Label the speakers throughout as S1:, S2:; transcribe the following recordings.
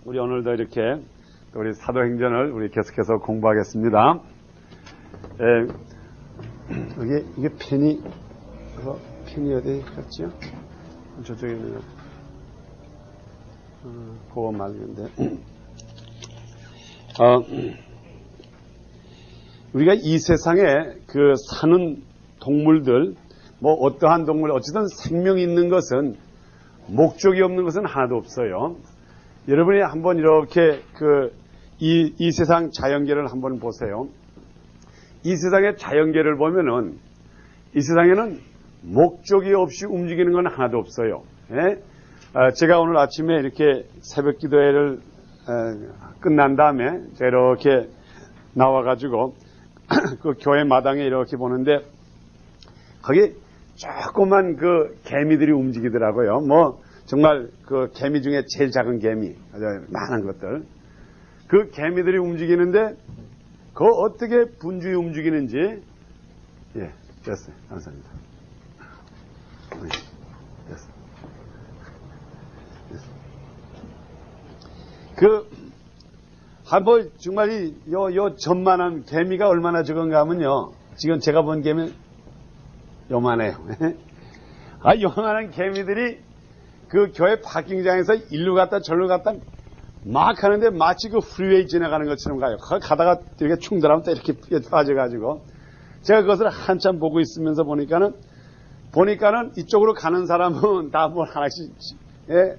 S1: 우리 오늘도 이렇게 우리 사도행전을 우리 계속해서 공부하겠습니다. 이게 펜이 어디 갔지요? 저쪽에 있는 그거 말인데. 우리가 이 세상에 그 사는 동물들, 뭐 어떠한 동물, 어쨌든 생명이 있는 것은 목적이 없는 것은 하나도 없어요. 여러분이 한번 이렇게 이 세상 자연계를 한번 보세요. 이 세상의 자연계를 보면은 이 세상에는 목적이 없이 움직이는 건 하나도 없어요. 예? 제가 오늘 아침에 이렇게 새벽 기도회를 끝난 다음에 제가 이렇게 나와가지고 그 교회 마당에 이렇게 보는데 거기 조그만 그 개미들이 움직이더라고요. 뭐 정말 그 개미 중에 제일 작은 개미, 아주 많은 것들. 그 개미들이 움직이는데 그 어떻게 분주히 움직이는지, 예, 됐어요. 감사합니다. 됐어요. 한번 정말 요 전만한 개미가 얼마나 적은가 하면요. 지금 제가 본 개미 요만해요. 요만한 개미들이 그 교회 파킹장에서 일로 갔다 절로 갔다 막 하는데 마치 그 프리웨이 지나가는 것처럼 가요. 가다가 이렇게 충돌하면 또 이렇게 빠져가지고 제가 그것을 한참 보고 있으면서 보니까는 이쪽으로 가는 사람은 다 뭘 하나씩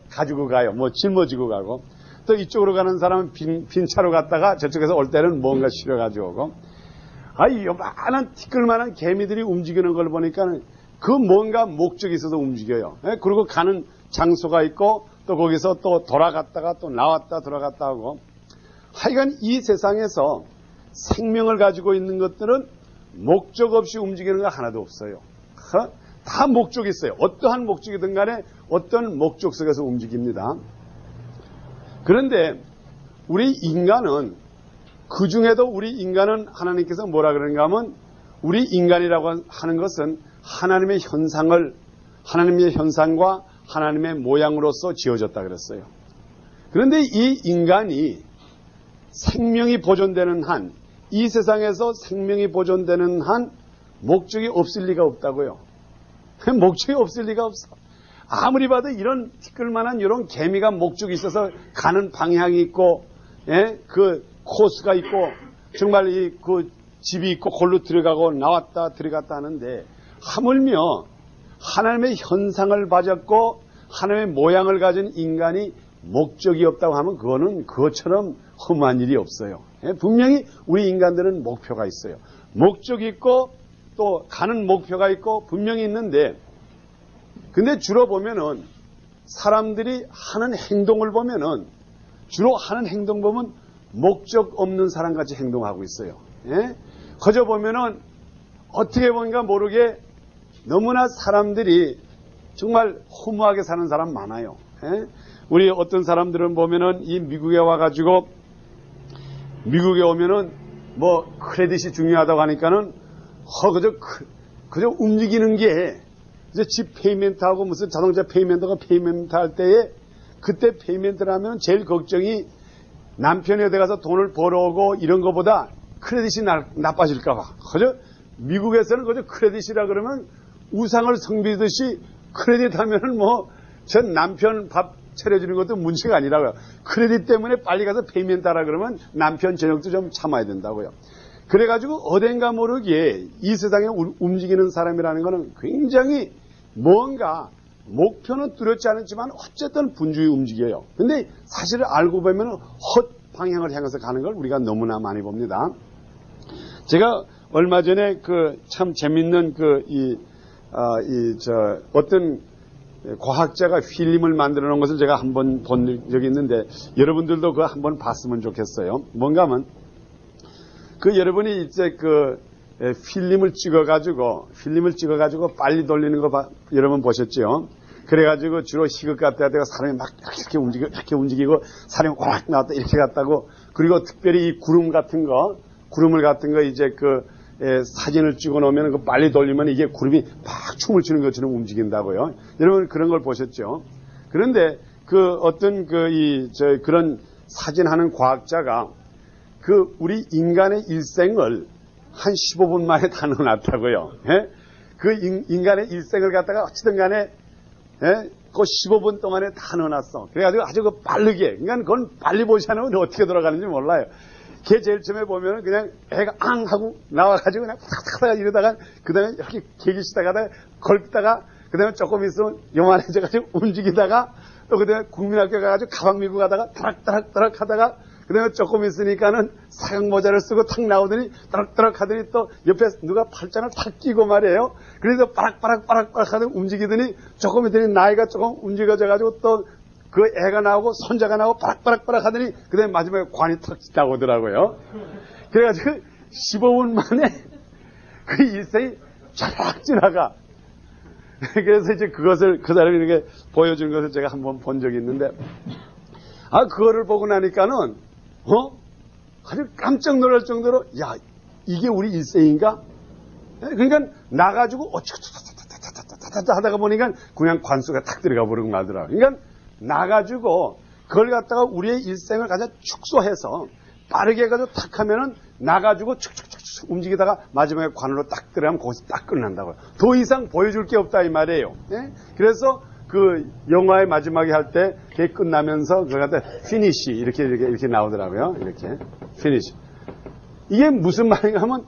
S1: 가지고 가요. 뭐 짊어지고 가고 또 이쪽으로 가는 사람은 빈 차로 갔다가 저쪽에서 올 때는 뭔가 실어가지고 오고 요만한 티끌만한 개미들이 움직이는 걸 보니까는 그 뭔가 목적이 있어서 움직여요. 그리고 가는 장소가 있고 또 거기서 또 돌아갔다가 또 나왔다 돌아갔다 하고 하여간 이 세상에서 생명을 가지고 있는 것들은 목적 없이 움직이는 거 하나도 없어요. 다 목적이 있어요. 어떠한 목적이든 간에 어떤 목적 속에서 움직입니다. 그런데 우리 인간은 그 중에도 우리 인간은 하나님께서 뭐라 그러는가 하면 우리 인간이라고 하는 것은 하나님의 현상과 하나님의 모양으로서 지어졌다 그랬어요. 그런데 이 인간이 생명이 보존되는 한, 이 세상에서 생명이 보존되는 한 목적이 없을 리가 없다고요. 목적이 없을 리가 없어. 아무리 봐도 이런 티끌만한 이런 개미가 목적이 있어서 가는 방향이 있고, 그 코스가 있고, 정말 그 집이 있고, 골로 들어가고 나왔다 들어갔다 하는데, 하물며 하나님의 현상을 가졌고, 하나님의 모양을 가진 인간이 목적이 없다고 하면 그거는 그것처럼 험한 일이 없어요. 분명히 우리 인간들은 목표가 있어요. 목적이 있고, 또 가는 목표가 있고, 분명히 있는데, 근데 주로 보면은 사람들이 하는 행동을 보면은 주로 하는 행동 보면 목적 없는 사람같이 행동하고 있어요. 거저 보면은 어떻게 보니까 모르게 너무나 사람들이 정말 허무하게 사는 사람 많아요. 우리 어떤 사람들은 보면은 이 미국에 와가지고 미국에 오면은 뭐 크레딧이 중요하다고 하니까는 그저 움직이는 게 이제 집 페이멘트하고 무슨 자동차 페이멘트가 페이멘트 할 때에 그때 페이멘트를 하면 제일 걱정이 남편이 어디 가서 돈을 벌어오고 이런 것보다 크레딧이 나빠질까봐. 그저 미국에서는 그저 크레딧이라 그러면 우상을 섬기듯이 크레딧 하면은 뭐 전 남편 밥 차려주는 것도 문제가 아니라고요. 크레딧 때문에 빨리 가서 페이멘트 하라 그러면 남편 저녁도 좀 참아야 된다고요. 그래가지고 어딘가 모르게 이 세상에 움직이는 사람이라는 것은 굉장히 뭔가 목표는 뚜렷지 않지만 어쨌든 분주히 움직여요. 근데 사실을 알고 보면 헛 방향을 향해서 가는 걸 우리가 너무나 많이 봅니다. 제가 얼마 전에 참 재밌는 어떤 과학자가 필름을 만들어 놓은 것을 제가 한번 본 적이 있는데 여러분들도 그거 한번 봤으면 좋겠어요. 뭔가 하면 여러분이 이제 필름을 찍어가지고 빨리 돌리는 거 여러분 보셨죠? 그래가지고 주로 희극 같다 해가 사람이 막 이렇게 움직이고 사람이 오락 나왔다 이렇게 갔다고 그리고 특별히 이 구름을 같은 거 이제 사진을 찍어 놓으면 그 빨리 돌리면 이게 구름이 막 춤을 추는 것처럼 움직인다고요. 여러분 그런 걸 보셨죠? 그런데 어떤 그런 사진하는 과학자가 그 우리 인간의 일생을 한 15분 만에 다 넣어놨다고요. 예? 그 인간의 일생을 갖다가 어찌든 간에 예? 그 15분 동안에 다 넣어놨어. 그래가지고 아주 그 빠르게, 그러니까 그건 빨리 보지 않으면 어떻게 돌아가는지 몰라요. 걔 제일 처음에 보면은 그냥 애가 앙 하고 나와가지고 그냥 탁탁탁 이러다가 그 다음에 이렇게 개기시다가 걸다가 그 다음에 조금 있으면 요만해져가지고 움직이다가 또 그 다음에 국민학교 가가지고 가방 밀고 가다가 따락따락따락 하다가 그 다음에 조금 있으니까는 사각 모자를 쓰고 탁 나오더니 따락따락 하더니 또 옆에 누가 팔짱을 탁 끼고 말이에요. 그래서 빠락빠락 하더니 움직이더니 조금 있더니 나이가 조금 움직여져가지고 또 그 애가 나오고 손자가 나오고 빠락빠락 하더니 그 다음에 마지막에 관이 탁 나오더라고요. 그래가지고 15분 만에 그 일생이 쫙 지나가. 그래서 이제 그것을 그 사람이 이렇게 보여준 것을 제가 한번 본 적이 있는데, 그거를 보고 나니까는, 아주 깜짝 놀랄 정도로, 야, 이게 우리 일생인가? 그러니까 나가지고, 어찌고, 하다가 보니까 그냥 관수가 탁 들어가 버리고 말더라고요. 그러니까 나가지고, 그걸 갖다가 우리의 일생을 가장 축소해서, 빠르게 해가지고 탁 하면은 나가지고 축축축축 움직이다가 마지막에 관으로 딱 들어가면 거기서 딱 끝난다고요. 더 이상 보여줄 게 없다 이 말이에요. 예? 그래서 그 영화의 마지막에 할 때 그게 끝나면서 그걸 갖다 피니시 이렇게 나오더라고요. 이렇게 피니시. 이게 무슨 말인가 하면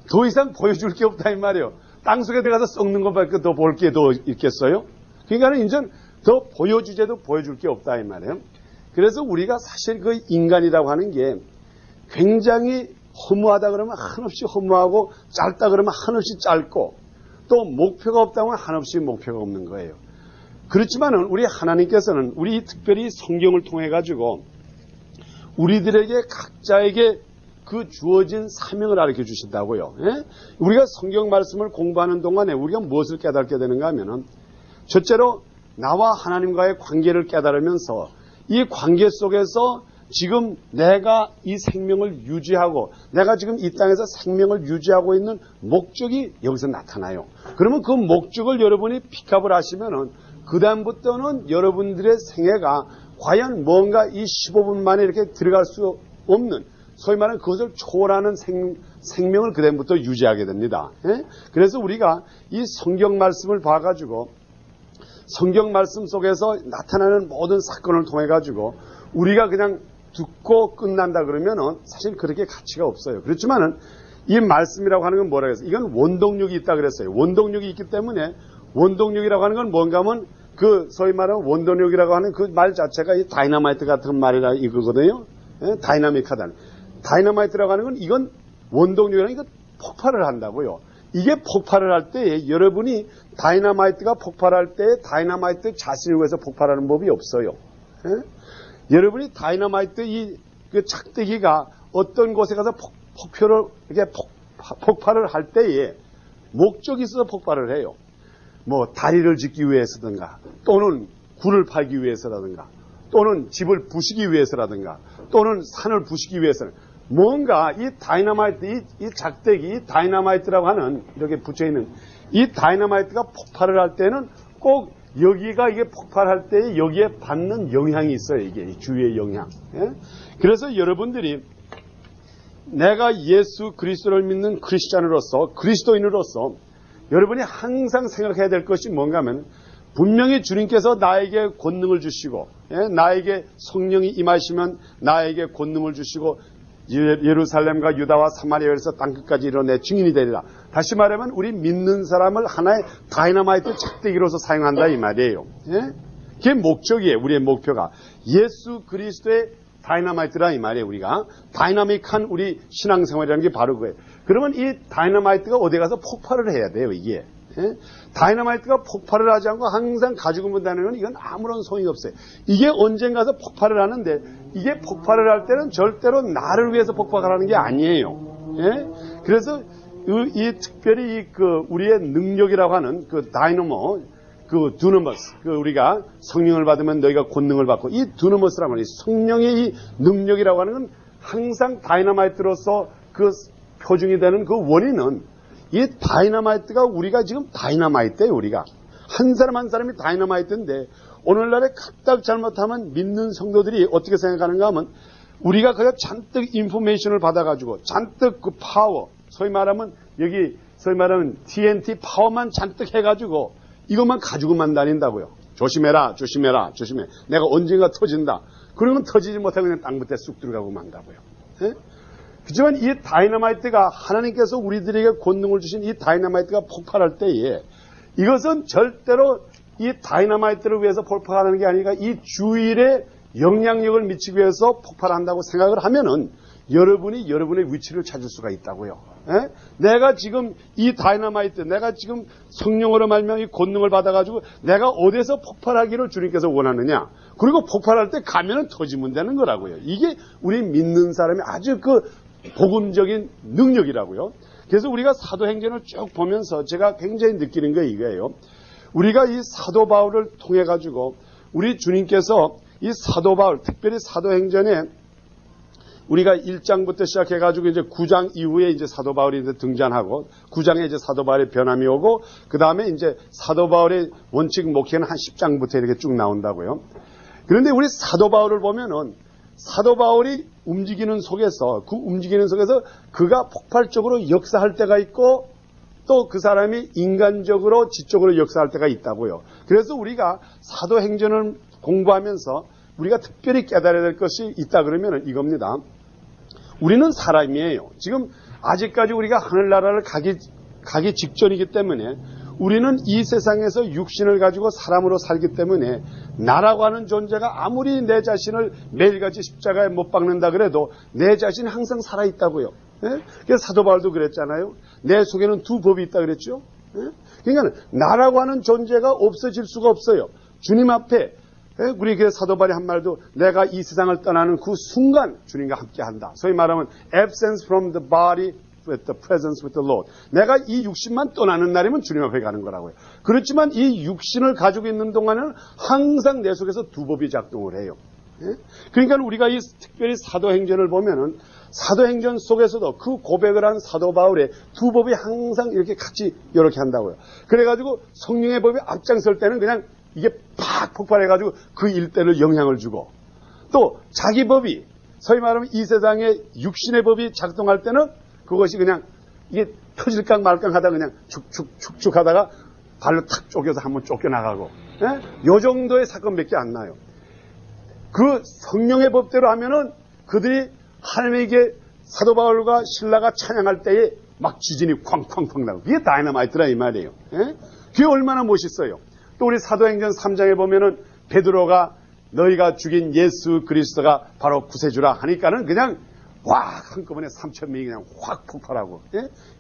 S1: 더 이상 보여줄 게 없다 이 말이에요. 땅속에 들어가서 썩는 것밖에 더 볼 게 더 있겠어요? 그러니까는 이제 더 보여주제도 보여줄 게 없다 이 말이에요. 그래서 우리가 사실 그 인간이라고 하는 게 굉장히 허무하다 그러면 한없이 허무하고 짧다 그러면 한없이 짧고 또 목표가 없다면 한없이 목표가 없는 거예요. 그렇지만은 우리 하나님께서는 우리 특별히 성경을 통해 가지고 우리들에게 각자에게 그 주어진 사명을 알려 주신다고요. 예? 우리가 성경 말씀을 공부하는 동안에 우리가 무엇을 깨닫게 되는가 하면은 첫째로 나와 하나님과의 관계를 깨달으면서 이 관계 속에서 지금 내가 이 생명을 유지하고 내가 지금 이 땅에서 생명을 유지하고 있는 목적이 여기서 나타나요. 그러면 그 목적을 여러분이 픽업을 하시면은 그 다음부터는 여러분들의 생애가 과연 뭔가 이 15분 만에 이렇게 들어갈 수 없는 소위 말하는 그것을 초월하는 생명을 그 다음부터 유지하게 됩니다. 예? 그래서 우리가 이 성경 말씀을 봐가지고 성경 말씀 속에서 나타나는 모든 사건을 통해 가지고 우리가 그냥 듣고 끝난다 그러면은 사실 그렇게 가치가 없어요. 그렇지만은 이 말씀이라고 하는 건 뭐라고 했어요? 이건 원동력이 있다 그랬어요. 원동력이 있기 때문에 원동력이라고 하는 건 뭔가 하면 그 소위 말하는 원동력이라고 하는 그 말 자체가 이 다이너마이트 같은 말이라 이거거든요. 예? 다이나믹하다는. 다이너마이트라고 하는 건 이건 원동력이라는 이건 폭발을 한다고요. 이게 폭발을 할 때 여러분이 다이너마이트가 폭발할 때 다이너마이트 자신을 위해서 폭발하는 법이 없어요. 예? 여러분이 다이너마이트 그 작대기가 어떤 곳에 가서 폭발을 할 때에 목적이 있어서 폭발을 해요. 뭐 다리를 짓기 위해서든가 또는 굴을 팔기 위해서라든가 또는 집을 부시기 위해서라든가 또는 산을 부시기 위해서는 뭔가 이 다이너마이트, 이 작대기, 이 다이너마이트라고 하는 이렇게 붙여있는 이 다이너마이트가 폭발을 할 때는 꼭 여기가 이게 폭발할 때 여기에 받는 영향이 있어요. 이게 주위의 영향. 예? 그래서 여러분들이 내가 예수 그리스도를 믿는 크리스찬으로서 그리스도인으로서 여러분이 항상 생각해야 될 것이 뭔가 하면 분명히 주님께서 나에게 권능을 주시고 예? 나에게 성령이 임하시면 나에게 권능을 주시고 예루살렘과 유다와 사마리아에서 땅끝까지 이뤄내 증인이 되리라. 다시 말하면 우리 믿는 사람을 하나의 다이너마이트 작대기로서 사용한다 이 말이에요. 예? 그게 목적이에요. 우리의 목표가 예수 그리스도의 다이너마이트라 이 말이에요. 우리가 다이나믹한 우리 신앙생활이라는 게 바로 그거예요. 그러면 이 다이너마이트가 어디 가서 폭발을 해야 돼요. 이게 예? 다이너마이트가 폭발을 하지 않고 항상 가지고 본다는 건 이건 아무런 소용이 없어요. 이게 언젠가 가서 폭발을 하는데 이게 폭발을 할 때는 절대로 나를 위해서 폭발하는 게 아니에요. 예? 그래서 이 특별히 우리의 능력이라고 하는 그 다이너모, 그 두너머스, 우리가 성령을 받으면 너희가 권능을 받고 이 두너머스라고 하는 성령의 이 능력이라고 하는 건 항상 다이너마이트로서 그 표준이 되는 그 원인은 이 다이너마이트가 우리가 지금 다이너마이트예요. 우리가 한 사람 한 사람이 다이너마이트인데 오늘날에 까딱 잘못하면 믿는 성도들이 어떻게 생각하는가 하면 우리가 그냥 잔뜩 인포메이션을 받아가지고 잔뜩 그 파워, 소위 말하면 여기 소위 말하면 TNT 파워만 잔뜩 해가지고 이것만 가지고만 다닌다고요. 조심해라, 조심해라, 조심해. 내가 언젠가 터진다. 그러면 터지지 못하고 그냥 땅 밑에 쑥 들어가고 만다고요. 예? 그렇지만 이 다이너마이트가 하나님께서 우리들에게 권능을 주신 이 다이너마이트가 폭발할 때에 이것은 절대로 이 다이너마이트를 위해서 폭발하는 게 아니라 이 주일에 영향력을 미치기 위해서 폭발한다고 생각을 하면은 여러분이 여러분의 위치를 찾을 수가 있다고요. 에? 내가 지금 이 다이너마이트, 내가 지금 성령으로 말미암아 이 권능을 받아가지고 내가 어디서 폭발하기를 주님께서 원하느냐. 그리고 폭발할 때 가면은 터지면 되는 거라고요. 이게 우리 믿는 사람의 아주 그 복음적인 능력이라고요. 그래서 우리가 사도행전을 쭉 보면서 제가 굉장히 느끼는 게 이거예요. 우리가 이 사도 바울을 통해 가지고 우리 주님께서 이 사도 바울, 특별히 사도행전에 우리가 1장부터 시작해가지고 이제 9장 이후에 이제 사도 바울이 이제 등장하고 9장에 이제 사도 바울의 변함이 오고 그 다음에 이제 사도 바울의 원칙 목회는 한 10장부터 이렇게 쭉 나온다고요. 그런데 우리 사도 바울을 보면은 사도 바울이 움직이는 속에서 그 움직이는 속에서 그가 폭발적으로 역사할 때가 있고 또 그 사람이 인간적으로 지적으로 역사할 때가 있다고요. 그래서 우리가 사도행전을 공부하면서 우리가 특별히 깨달아야 될 것이 있다 그러면 이겁니다. 우리는 사람이에요. 지금 아직까지 우리가 하늘나라를 가기 직전이기 때문에 우리는 이 세상에서 육신을 가지고 사람으로 살기 때문에 나라고 하는 존재가 아무리 내 자신을 매일같이 십자가에 못 박는다 그래도 내 자신이 항상 살아있다고요. 예? 그래서 사도 바울도 그랬잖아요. 내 속에는 두 법이 있다 그랬죠. 예? 그러니까 나라고 하는 존재가 없어질 수가 없어요. 주님 앞에 우리 그 사도 바울이 한 말도 내가 이 세상을 떠나는 그 순간 주님과 함께한다. 소위 말하면 absence from the body with the presence with the Lord. 내가 이 육신만 떠나는 날이면 주님 앞에 가는 거라고요. 그렇지만 이 육신을 가지고 있는 동안은 항상 내 속에서 두 법이 작동을 해요. 예? 그러니까 우리가 이 특별히 사도행전을 보면은 사도행전 속에서도 그 고백을 한 사도 바울의 두 법이 항상 이렇게 같이 이렇게 한다고요. 그래가지고 성령의 법이 앞장설 때는 그냥 이게 팍 폭발해가지고 그 일대를 영향을 주고 또 자기 법이 소위 말하면 이 세상에 육신의 법이 작동할 때는 그것이 그냥 이게 터질까 말까 하다가 그냥 축축 하다가 발로 탁 쪼개서 한번 쫓겨나가고 요 정도의 사건밖에 안 나요. 그 성령의 법대로 하면은 그들이 하나님에게 사도 바울과 신라가 찬양할 때에 막 지진이 쾅쾅쾅 나고 그게 다이너마이트라 이 말이에요. 그게 얼마나 멋있어요. 또 우리 사도행전 3장에 보면은 베드로가 너희가 죽인 예수 그리스도가 바로 구세주라 하니까는 그냥 와 한꺼번에 3,000명이 그냥 확 폭발하고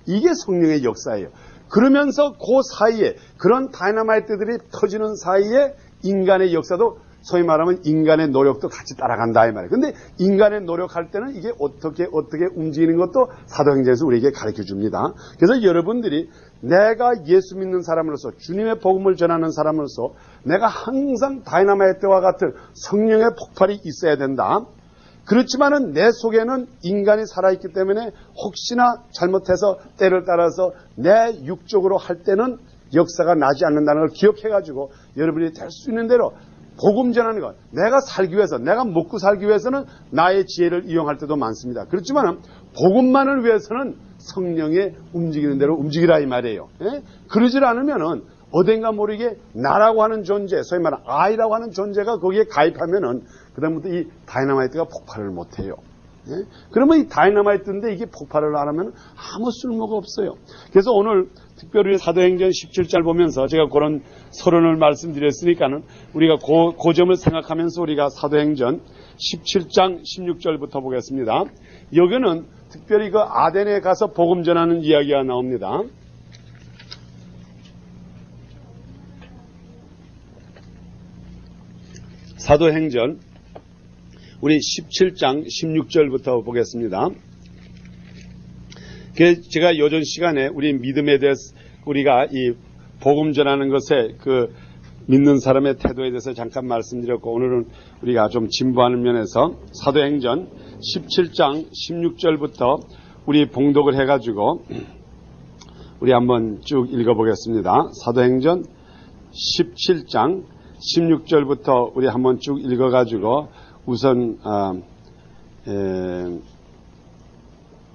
S1: 이게 성령의 역사예요. 그러면서 그 사이에 그런 다이너마이트들이 터지는 사이에 인간의 역사도 소위 말하면 인간의 노력도 같이 따라간다 이 말이에요. 근데 인간의 노력할 때는 이게 어떻게 움직이는 것도 사도행전에서 우리에게 가르쳐 줍니다. 그래서 여러분들이 내가 예수 믿는 사람으로서 주님의 복음을 전하는 사람으로서 내가 항상 다이너마이트와 같은 성령의 폭발이 있어야 된다. 그렇지만은 내 속에는 인간이 살아있기 때문에 혹시나 잘못해서 때를 따라서 내 육적으로 할 때는 역사가 나지 않는다는 걸 기억해가지고 여러분이 될 수 있는 대로 복음 전하는 것, 내가 살기 위해서, 내가 먹고 살기 위해서는 나의 지혜를 이용할 때도 많습니다. 그렇지만 복음만을 위해서는 성령의 움직이는 대로 움직이라 이 말이에요. 예? 그러질 않으면은 어딘가 모르게 나라고 하는 존재, 소위 말하는 I라고 하는 존재가 거기에 가입하면은 그다음부터 이 다이너마이트가 폭발을 못해요. 예? 그러면 이 다이너마이트인데 이게 폭발을 안 하면 아무 쓸모가 없어요. 그래서 오늘 특별히 사도행전 17절 보면서 제가 그런 서론을 말씀드렸으니까는 우리가 그 점을 생각하면서 우리가 사도행전 17장 16절부터 보겠습니다. 여기는 특별히 그 아덴에 가서 복음 전하는 이야기가 나옵니다. 사도행전 우리 17장 16절부터 보겠습니다. 제가 요전 시간에 우리 믿음에 대해서 우리가 이 복음 전하는 것에 그 믿는 사람의 태도에 대해서 잠깐 말씀드렸고 오늘은 우리가 좀 진보하는 면에서 사도행전 17장 16절부터 우리 봉독을 해가지고 우리 한번 쭉 읽어보겠습니다. 사도행전 17장 16절부터 우리 한번 쭉 읽어가지고 우선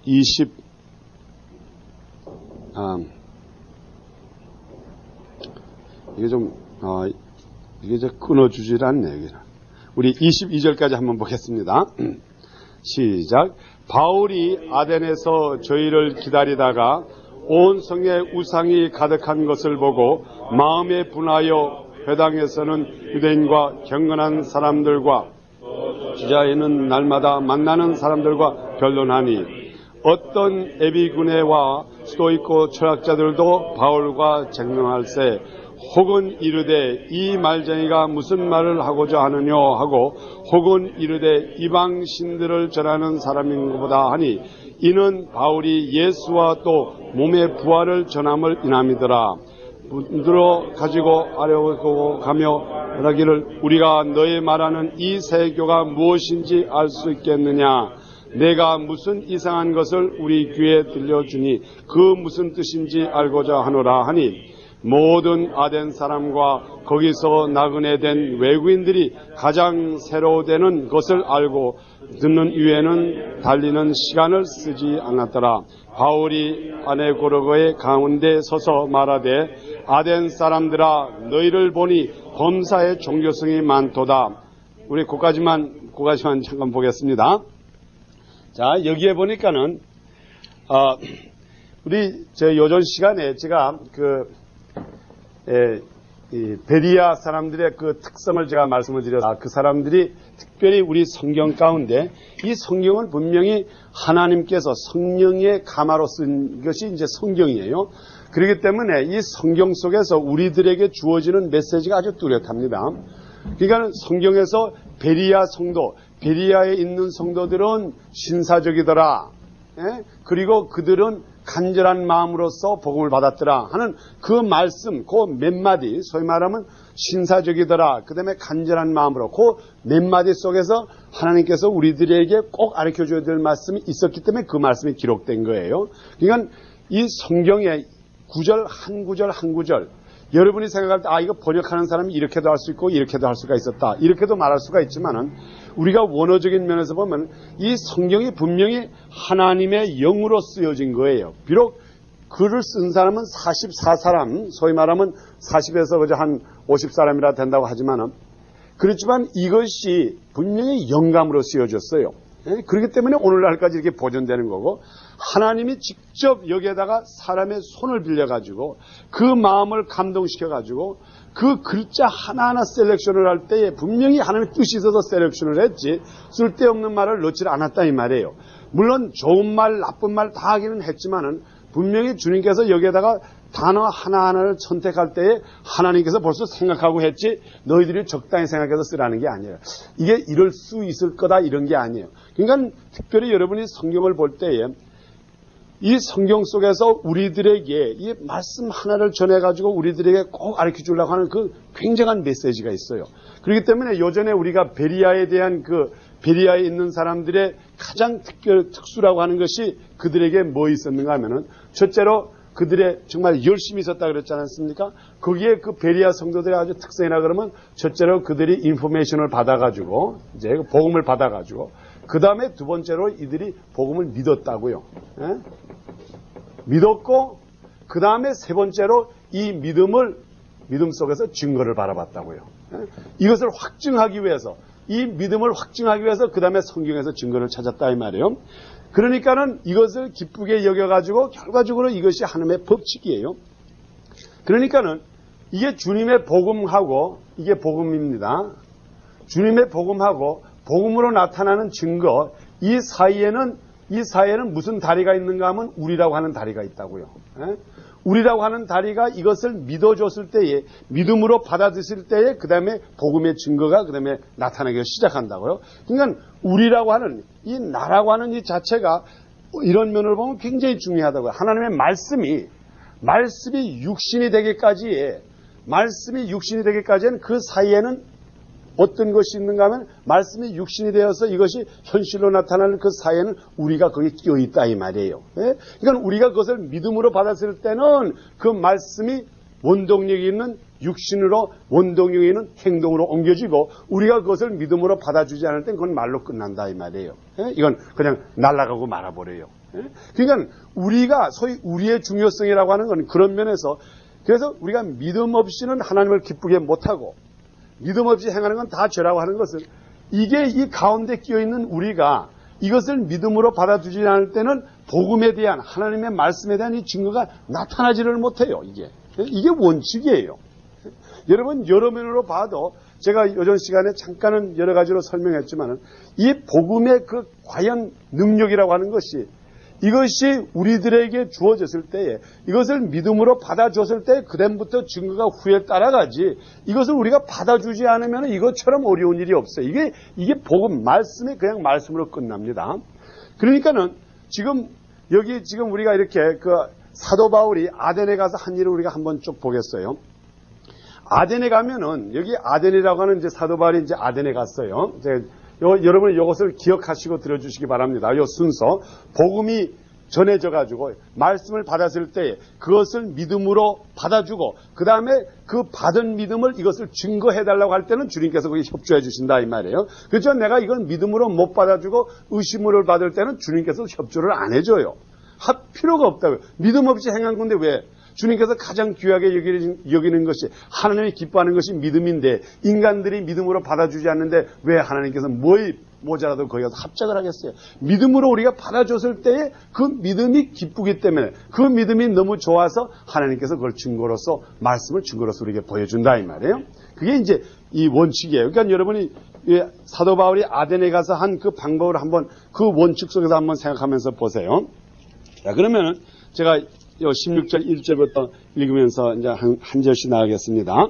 S1: 20 이게 끊어주질 않네. 우리 22절까지 한번 보겠습니다. 시작. 바울이 아덴에서 저희를 기다리다가 온 성에 우상이 가득한 것을 보고 마음에 분하여 회당에서는 유대인과 경건한 사람들과 주자에는 날마다 만나는 사람들과 변론하니 어떤 에비구네와 스토이코 철학자들도 바울과 쟁론할세 혹은 이르되 이 말쟁이가 무슨 말을 하고자 하느냐 하고 혹은 이르되 이방 신들을 전하는 사람인 것보다 하니 이는 바울이 예수와 또 몸의 부활을 전함을 인함이더라. 문들어 가지고 아래로 가며 말하기를 우리가 너의 말하는 이 세교가 무엇인지 알 수 있겠느냐. 내가 무슨 이상한 것을 우리 귀에 들려주니 그 무슨 뜻인지 알고자 하노라 하니 모든 아덴 사람과 거기서 나그네 된 외국인들이 가장 새로되는 것을 알고 듣는 이유에는 달리는 시간을 쓰지 않았더라. 바울이 아네고르고의 가운데 서서 말하되 아덴 사람들아 너희를 보니 범사의 종교성이 많도다. 우리 그까지만 잠깐 보겠습니다. 자, 여기에 보니까는 우리 요전 시간에 제가 이 베리아 사람들의 그 특성을 제가 말씀을 드려서 그 사람들이 특별히 우리 성경 가운데 이 성경은 분명히 하나님께서 성령의 가마로 쓴 것이 이제 성경이에요. 그렇기 때문에 이 성경 속에서 우리들에게 주어지는 메시지가 아주 뚜렷합니다. 그러니까 성경에서 베리아 성도, 베리아에 있는 성도들은 신사적이더라. 그리고 그들은 간절한 마음으로서 복음을 받았더라 하는 그 말씀, 그 몇 마디, 소위 말하면 신사적이더라. 그 다음에 간절한 마음으로 그 몇 마디 속에서 하나님께서 우리들에게 꼭 가르쳐줘야 될 말씀이 있었기 때문에 그 말씀이 기록된 거예요. 그러니까 이 성경의 구절 한 구절 한 구절, 여러분이 생각할 때 이거 번역하는 사람이 이렇게도 할 수 있고 이렇게도 할 수가 있었다, 이렇게도 말할 수가 있지만은 우리가 원어적인 면에서 보면 이 성경이 분명히 하나님의 영으로 쓰여진 거예요. 비록 글을 쓴 사람은 44사람, 소위 말하면 40에서 그저 한 50사람이라 된다고 하지만은 그렇지만 이것이 분명히 영감으로 쓰여졌어요. 그렇기 때문에 오늘날까지 이렇게 보존되는 거고, 하나님이 직접 여기에다가 사람의 손을 빌려가지고 그 마음을 감동시켜가지고 그 글자 하나하나 셀렉션을 할 때에 분명히 하나님의 뜻이 있어서 셀렉션을 했지 쓸데없는 말을 넣지 않았다 이 말이에요. 물론 좋은 말 나쁜 말 다 하기는 했지만은 분명히 주님께서 여기에다가 단어 하나하나를 선택할 때에 하나님께서 벌써 생각하고 했지 너희들이 적당히 생각해서 쓰라는 게 아니에요. 이게 이럴 수 있을 거다 이런 게 아니에요. 그러니까 특별히 여러분이 성경을 볼 때에 이 성경 속에서 우리들에게 이 말씀 하나를 전해가지고 우리들에게 꼭 가르쳐 주려고 하는 그 굉장한 메시지가 있어요. 그렇기 때문에 요전에 우리가 베리아에 대한 그 베리아에 있는 사람들의 가장 특수라고 하는 것이 그들에게 뭐 있었는가 하면은 첫째로 그들의 정말 열심히 있었다 그랬지 않습니까? 거기에 그 베리아 성도들의 아주 특성이라 그러면 첫째로 그들이 인포메이션을 받아가지고 이제 복음을 받아가지고 그 다음에 두 번째로 이들이 복음을 믿었다고요. 믿었고 그 다음에 세 번째로 이 믿음 속에서 증거를 바라봤다고요. 이것을 확증하기 위해서 이 믿음을 확증하기 위해서 그 다음에 성경에서 증거를 찾았다 이 말이에요. 그러니까는 이것을 기쁘게 여겨가지고 결과적으로 이것이 하나님의 법칙이에요. 그러니까는 이게 주님의 복음하고 이게 복음입니다. 주님의 복음하고 복음으로 나타나는 증거, 이 사이에는 무슨 다리가 있는가 하면 우리라고 하는 다리가 있다고요. 우리라고 하는 다리가 이것을 믿어줬을 때에, 믿음으로 받아들였을 때에 그 다음에 복음의 증거가 그 다음에 나타나기 시작한다고요. 그러니까 우리라고 하는 이 나라고 하는 이 자체가 이런 면을 보면 굉장히 중요하다고요. 하나님의 말씀이 육신이 되기까지는 그 사이에는 어떤 것이 있는가 하면 말씀이 육신이 되어서 이것이 현실로 나타나는 그 사이에는 우리가 거기 끼어 있다 이 말이에요. 그러니까 우리가 그것을 믿음으로 받았을 때는 그 말씀이 원동력이 있는 육신으로 원동력에는 행동으로 옮겨지고 우리가 그것을 믿음으로 받아주지 않을 땐 그건 말로 끝난다 이 말이에요. 이건 그냥 날아가고 말아버려요. 그러니까 우리가 소위 우리의 중요성이라고 하는 건 그런 면에서 그래서 우리가 믿음 없이는 하나님을 기쁘게 못하고 믿음 없이 행하는 건 다 죄라고 하는 것은 이게 이 가운데 끼어있는 우리가 이것을 믿음으로 받아주지 않을 때는 복음에 대한 하나님의 말씀에 대한 이 증거가 나타나지를 못해요. 이게 원칙이에요. 여러분 여러 면으로 봐도 제가 요전 시간에 잠깐은 여러 가지로 설명했지만 이 복음의 그 과연 능력이라고 하는 것이 이것이 우리들에게 주어졌을 때에 이것을 믿음으로 받아줬을 때 그다음부터 증거가 후에 따라가지 이것을 우리가 받아주지 않으면 이것처럼 어려운 일이 없어요. 이게 복음 말씀이 그냥 말씀으로 끝납니다. 그러니까는 지금 우리가 이렇게 그 사도 바울이 아덴에 가서 한 일을 우리가 한번 쭉 보겠어요. 아덴에 가면은 여기 아덴이라고 하는 이제 사도 바울이 이제 아덴에 갔어요. 여러분 이것을 기억하시고 들어주시기 바랍니다. 이 순서 복음이 전해져 가지고 말씀을 받았을 때 그것을 믿음으로 받아주고 그 다음에 그 받은 믿음을 이것을 증거해달라고 할 때는 주님께서 거기 협조해 주신다 이 말이에요. 그렇죠. 내가 이건 믿음으로 못 받아주고 의심을 받을 때는 주님께서 협조를 안 해줘요. 할 필요가 없다고요. 믿음 없이 행한 건데 왜? 주님께서 가장 귀하게 여기는 것이 하나님이 기뻐하는 것이 믿음인데 인간들이 믿음으로 받아주지 않는데 왜 하나님께서 뭐에 모자라도 거기 가서 합작을 하겠어요. 믿음으로 우리가 받아줬을 때에 그 믿음이 기쁘기 때문에 그 믿음이 너무 좋아서 하나님께서 그걸 증거로서 말씀을 증거로서 우리에게 보여준다 이 말이에요. 그게 이제 이 원칙이에요. 그러니까 여러분이 사도 바울이 아덴에 가서 한 그 방법을 한번 그 원칙 속에서 한번 생각하면서 보세요. 자, 그러면은 제가 16절 1절부터 읽으면서 이제 한 절씩 나가겠습니다.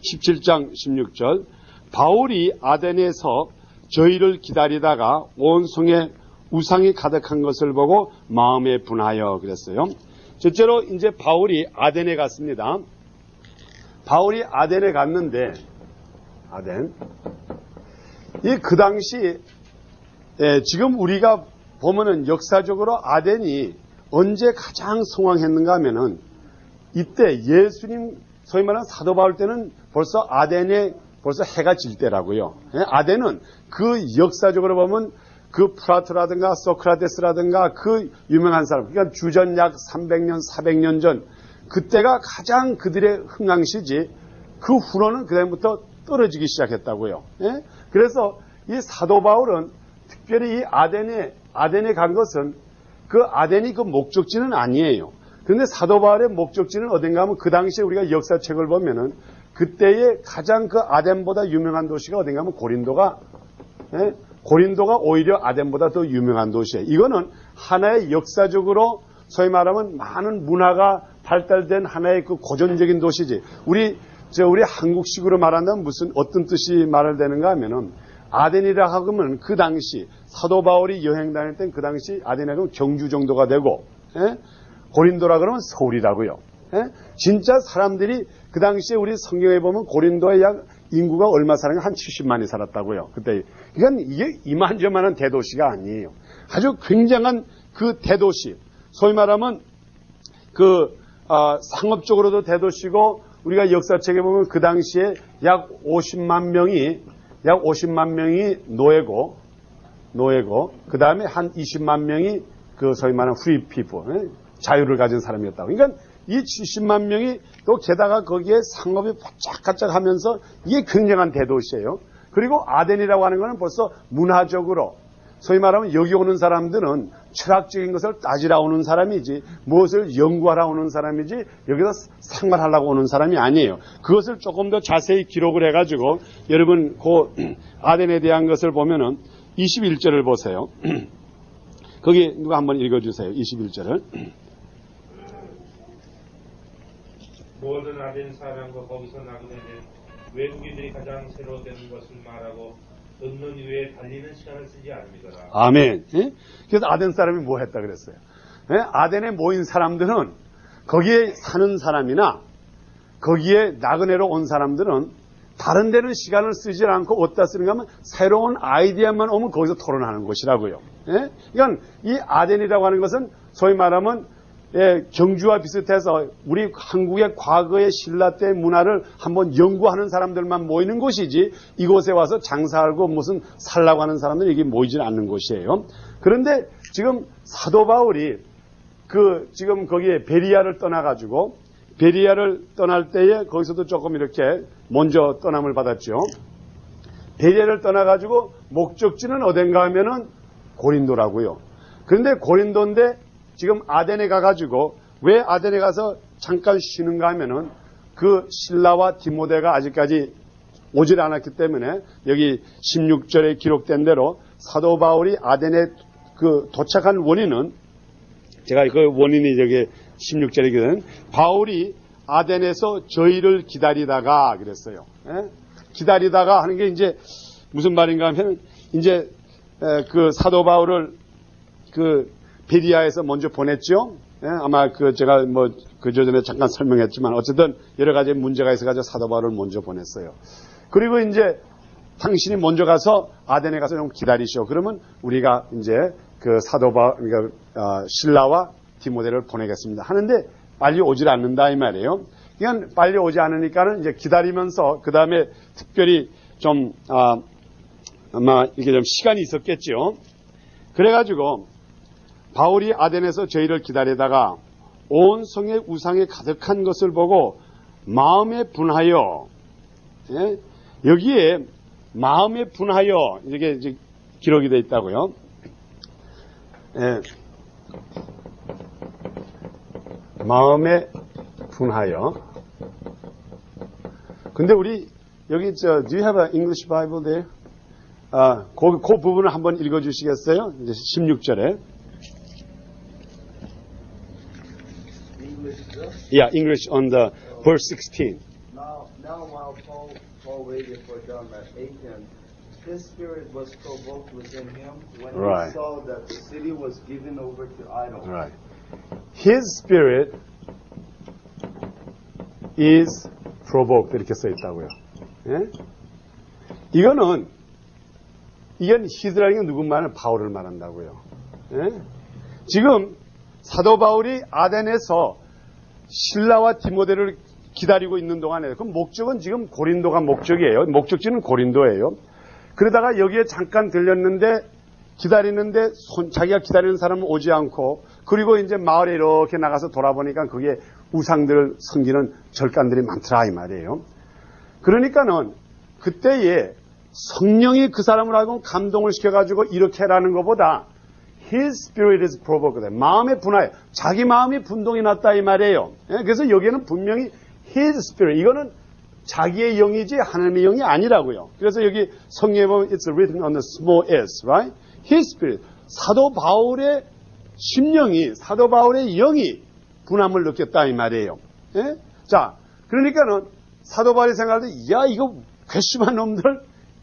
S1: 17장 16절 바울이 아덴에서 저희를 기다리다가 온 성에 우상이 가득한 것을 보고 마음에 분하여 그랬어요. 첫째로 이제 바울이 아덴에 갔습니다. 바울이 아덴에 갔는데 그 당시 지금 우리가 보면은 역사적으로 아덴이 언제 가장 성황했는가 하면은 이때 예수님 소위 말하는 사도 바울 때는 벌써 아덴에 벌써 해가 질 때라고요. 아덴은 그 역사적으로 보면 그 플라토라든가 소크라테스라든가 그 유명한 사람 그러니까 주전 약 300년 400년 전 그때가 가장 그들의 흥황시지 그 후로는 그다음부터 떨어지기 시작했다고요. 그래서 이 사도 바울은 특별히 이 아덴에 간 것은 그 아덴이 그 목적지는 아니에요. 그런데 사도 바울의 목적지는 어딘가 하면 그 당시에 우리가 역사책을 보면은 그때의 가장 그 아덴보다 유명한 도시가 어딘가 하면 고린도가 오히려 아덴보다 더 유명한 도시예요. 이거는 하나의 역사적으로 소위 말하면 많은 문화가 발달된 하나의 그 고전적인 도시지. 우리 한국식으로 말한다면 어떤 뜻이 말을 되는가 하면은 아덴이라 하면 그 당시 사도 바울이 여행 다닐 땐 그 당시 아덴이라 하면 경주 정도가 되고 고린도라 그러면 서울이라고요. 진짜 사람들이 그 당시에 우리 성경에 보면 고린도의 약 인구가 얼마 사는가 한 70만이 살았다고요. 그때 그러니까 이게 이만저만한 대도시가 아니에요. 아주 굉장한 그 대도시. 소위 말하면 그 상업적으로도 대도시고 우리가 역사책에 보면 그 당시에 약 50만 명이 노예고 그 다음에 한 20만 명이 그 소위 말하는 free people 자유를 가진 사람이었다고. 그러니까 이 70만 명이 또 게다가 거기에 상업이 바짝바짝 하면서 이게 굉장한 대도시예요. 그리고 아덴이라고 하는 것은 벌써 문화적으로 소위 말하면 여기 오는 사람들은 철학적인 것을 따지러 오는 사람이지 무엇을 연구하러 오는 사람이지 여기서 생활하려고 오는 사람이 아니에요. 그것을 조금 더 자세히 기록을 해가지고 여러분 그 아덴에 대한 것을 보면은 21절을 보세요. 거기 누가 한번 읽어주세요. 21절을.
S2: 모든 아덴 사람과 거기서 나그네는 외국인들이 가장 새로 되는 것을 말하고 듣는 이외에 달리는 시간을 쓰지 않으리더라.
S1: 아멘. 그래서 아덴 사람이 뭐 했다 그랬어요. 아덴에 모인 사람들은 거기에 사는 사람이나 거기에 나그네로 온 사람들은 다른 데는 시간을 쓰지 않고 어디다 쓰는가 하면 새로운 아이디어만 오면 거기서 토론하는 곳이라고요. 그러니까 이 아덴이라고 하는 것은 소위 말하면 경주와 비슷해서 우리 한국의 과거의 신라 때 문화를 한번 연구하는 사람들만 모이는 곳이지 이곳에 와서 장사하고 무슨 살라고 하는 사람들이 이게 모이질 않는 곳이에요. 그런데 지금 사도 바울이 지금 거기에 베리아를 떠나가지고 베리아를 떠날 때에 거기서도 조금 이렇게 먼저 떠남을 받았죠. 베리아를 떠나가지고 목적지는 어딘가 하면은 고린도라고요. 그런데 고린도인데 지금 아덴에 가가지고 왜 아덴에 가서 잠깐 쉬는가 하면은 그 실라와 디모데가 아직까지 오질 않았기 때문에 여기 16절에 기록된 대로 사도 바울이 아덴에 도착한 원인은 제가 그 원인이 저기 16절이거든. 바울이 아덴에서 저희를 기다리다가 그랬어요. 기다리다가 하는 게 이제 무슨 말인가 하면 이제 그 사도 바울을 베리아에서 먼저 보냈죠. 아마 제가 그 전에 잠깐 설명했지만 어쨌든 여러 가지 문제가 있어가지고 사도 바울을 먼저 보냈어요. 그리고 이제 당신이 먼저 가서 아덴에 가서 좀 기다리시오. 그러면 우리가 이제 그 사도 바울, 그러니까 실라와 디모데를 보내겠습니다. 하는데 빨리 오질 않는다 이 말이에요. 그냥 빨리 오지 않으니까는 이제 기다리면서 그 다음에 특별히 좀 아마 이게 좀 시간이 있었겠죠. 그래가지고 바울이 아덴에서 저희를 기다리다가 온 성에 우상이 가득한 것을 보고 마음에 분하여, 여기에 마음에 분하여 이게 이제 기록이 되어 있다고요. 마음에 분하여. 근데 우리 여기 do you have an English Bible there? 그 부분을 한번 읽어주시겠어요? 이제 16절에. Yeah, English on the verse 16.
S3: Now while Paul waited for them at Athens, his spirit was provoked within him when
S1: Right.
S3: he saw that the city was given over to idols.
S1: Right. His spirit is provoked 이렇게 써 있다고요. 이건 히스라는 게 누구 말은 바울을 말한다고요. 지금 사도 바울이 아덴에서 실라와 디모데를 기다리고 있는 동안에 그 목적은 지금 고린도가 목적이에요. 목적지는 고린도예요. 그러다가 여기에 잠깐 들렸는데 기다리는데 자기가 기다리는 사람은 오지 않고 그리고 이제 마을에 이렇게 나가서 돌아보니까 그게 우상들을 섬기는 절간들이 많더라 이 말이에요. 그러니까는 그때에 성령이 그 사람을 하고 감동을 시켜가지고 이렇게 하라는 것보다 His spirit is provoked. 마음의 분하에 자기 마음이 분동이 났다 이 말이에요. 그래서 여기에는 분명히 His spirit 이거는 자기의 영이지 하나님의 영이 아니라고요. 그래서 여기 성경에 보면 it's written on the small s, right? His spirit. 사도 바울의 심령이 사도 바울의 영이 분함을 느꼈다 이 말이에요. 자, 그러니까는 사도 바울이 생각할 때 야 이거 괘씸한 놈들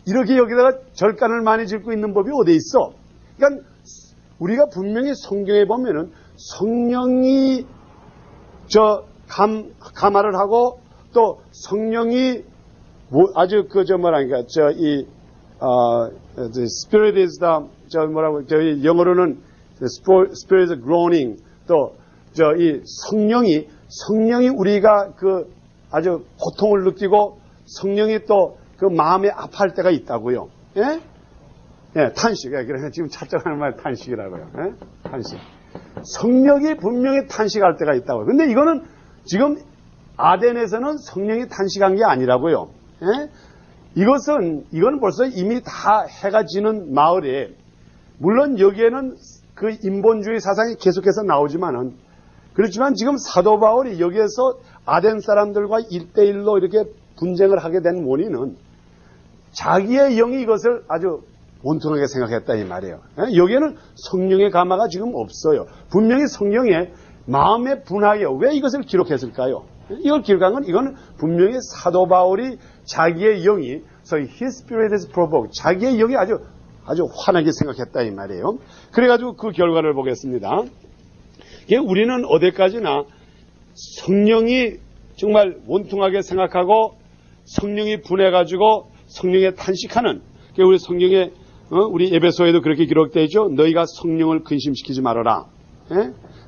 S1: 이렇게 여기다가 절간을 많이 짓고 있는 법이 어디 있어? 그러니까 우리가 분명히 성경에 보면은 성령이 감화를 하고 또 성령이 아주 the spirit is the 영어로는 the spirit is groaning 또 이 성령이 우리가 아주 고통을 느끼고 성령이 또 그 마음에 아파할 때가 있다고요. 탄식. 그래서 지금 찾자하는 말 탄식이라고요. 탄식. 성령이 분명히 탄식할 때가 있다고요. 근데 이거는 지금 아덴에서는 성령이 탄식한 게 아니라고요. 이건 벌써 이미 다 해가 지는 마을에 물론 여기에는 그 인본주의 사상이 계속해서 나오지만은 그렇지만 지금 사도 바울이 여기에서 아덴 사람들과 1대1로 이렇게 분쟁을 하게 된 원인은 자기의 영이 이것을 아주 온통하게 생각했다 이 말이에요. 여기에는 성령의 감화가 지금 없어요. 분명히 성령의 마음에 분하여 왜 이것을 기록했을까요? 이걸 기록한 건 이건 분명히 사도 바울이 자기의 영이 His spirit is provoked 자기의 영이 아주 환하게 생각했다 이 말이에요. 그래가지고 그 결과를 보겠습니다. 우리는 어디까지나 성령이 정말 원통하게 생각하고 성령이 분해가지고 성령에 탄식하는 우리 성경에 우리 에베소에도 그렇게 기록되어 있죠. 너희가 성령을 근심시키지 말아라.